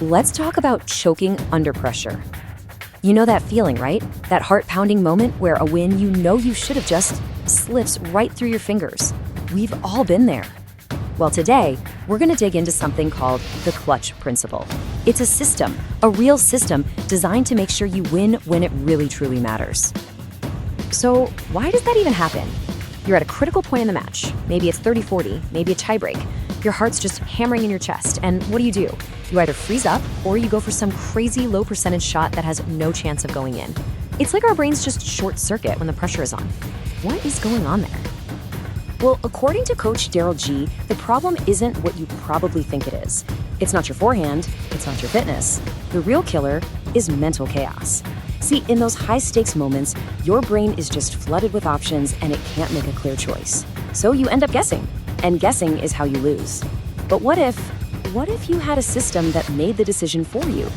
Let's talk about choking under pressure. You know that feeling, right? That heart-pounding moment where a win you know you should have just slips right through your fingers. We've all been there. Well, today, we're going to dig into something called the clutch principle. It's a system, a real system designed to make sure you win when it really truly matters. So why does that even happen? You're at a critical point in the match. Maybe it's 30-40, maybe a tiebreak. Your heart's just hammering in your chest, and what do? You either freeze up or you go for some crazy low percentage shot that has no chance of going in. It's like our brains just short circuit when the pressure is on. What is going on there? Well, according to Coach Daryl G, the problem isn't what you probably think it is. It's not your forehand, it's not your fitness. The real killer is mental chaos. See, in those high-stakes moments, your brain is just flooded with options and it can't make a clear choice. So you end up guessing, and guessing is how you lose. But what if you had a system that made the decision for you?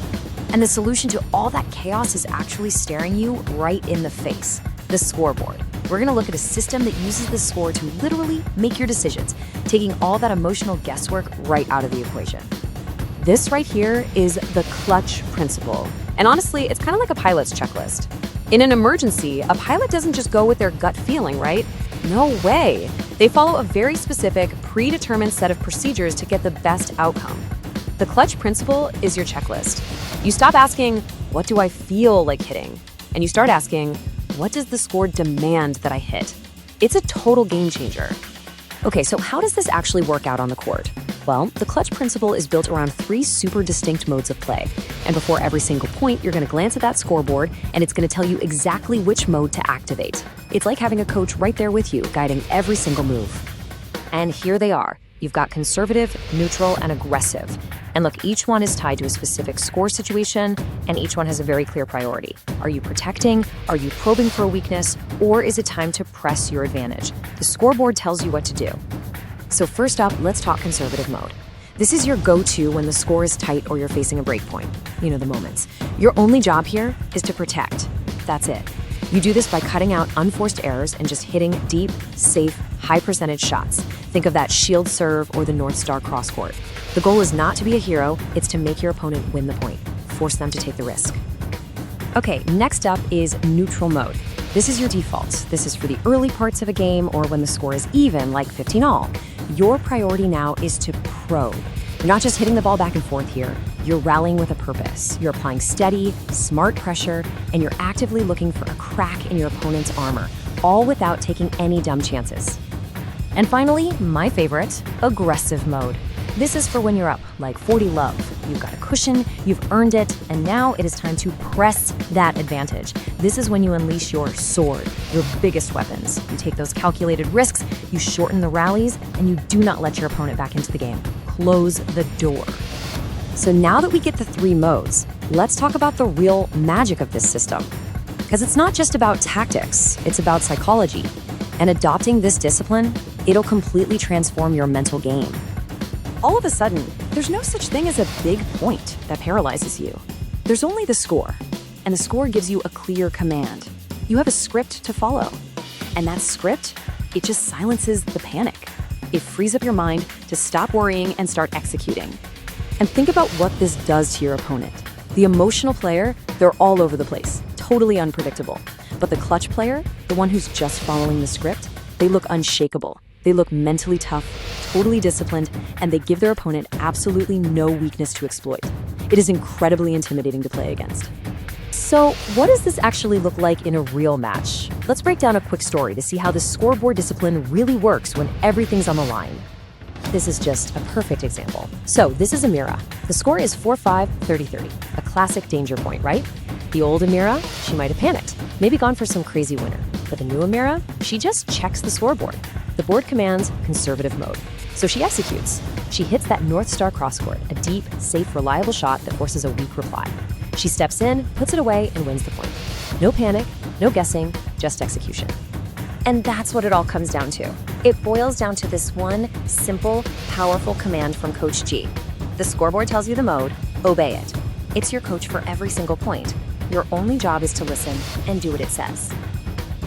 And the solution to all that chaos is actually staring you right in the face, the scoreboard. We're gonna look at a system that uses the score to literally make your decisions, taking all that emotional guesswork right out of the equation. This right here is the clutch principle. And honestly, it's kind of like a pilot's checklist. In an emergency, a pilot doesn't just go with their gut feeling, right? No way. They follow a very specific, predetermined set of procedures to get the best outcome. The clutch principle is your checklist. You stop asking, what do I feel like hitting? And you start asking, what does the score demand that I hit? It's a total game changer. Okay, so how does this actually work out on the court? Well, the clutch principle is built around 3 super distinct modes of play. And before every single point, you're gonna glance at that scoreboard and it's gonna tell you exactly which mode to activate. It's like having a coach right there with you, guiding every single move. And here they are. You've got conservative, neutral, and aggressive. And look, each one is tied to a specific score situation, and each one has a very clear priority. Are you protecting? Are you probing for a weakness? Or is it time to press your advantage? The scoreboard tells you what to do. So first up, let's talk conservative mode. This is your go-to when the score is tight or you're facing a break point. You know the moments. Your only job here is to protect. That's it. You do this by cutting out unforced errors and just hitting deep, safe, high-percentage shots. Think of that shield serve or the North Star Crosscourt. The goal is not to be a hero, it's to make your opponent win the point. Force them to take the risk. Okay, next up is neutral mode. This is your default. This is for the early parts of a game or when the score is even, like 15-all. Your priority now is to probe. You're not just hitting the ball back and forth here. You're rallying with a purpose. You're applying steady, smart pressure, and you're actively looking for a crack in your opponent's armor, all without taking any dumb chances. And finally, my favorite, aggressive mode. This is for when you're up, like 40-love. You've got a cushion, you've earned it, and now it is time to press that advantage. This is when you unleash your sword, your biggest weapons. You take those calculated risks, you shorten the rallies, and you do not let your opponent back into the game. Close the door. So now that we get the 3 modes, let's talk about the real magic of this system. Because it's not just about tactics, it's about psychology. And adopting this discipline, it'll completely transform your mental game. All of a sudden, there's no such thing as a big point that paralyzes you. There's only the score, and the score gives you a clear command. You have a script to follow, and that script, it just silences the panic. It frees up your mind to stop worrying and start executing. And think about what this does to your opponent. The emotional player, they're all over the place, totally unpredictable. But the clutch player, the one who's just following the script, they look unshakable. They look mentally tough, totally disciplined, and they give their opponent absolutely no weakness to exploit. It is incredibly intimidating to play against. So, what does this actually look like in a real match? Let's break down a quick story to see how the scoreboard discipline really works when everything's on the line. This is just a perfect example. So, this is Amira. The score is 4-5, 30-30, a classic danger point, right? The old Amira, she might have panicked, maybe gone for some crazy winner. But the new Amira, she just checks the scoreboard. The board commands conservative mode. So she executes. She hits that North Star Crosscourt, a deep, safe, reliable shot that forces a weak reply. She steps in, puts it away, and wins the point. No panic, no guessing, just execution. And that's what it all comes down to. It boils down to this one simple, powerful command from Coach G. The scoreboard tells you the mode, obey it. It's your coach for every single point. Your only job is to listen and do what it says.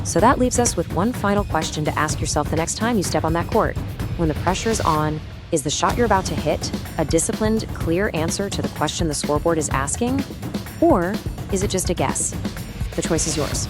So that leaves us with one final question to ask yourself the next time you step on that court. When the pressure is on, Is the shot you're about to hit a disciplined, clear answer to the question the scoreboard is asking? Or is it just a guess? The choice is yours.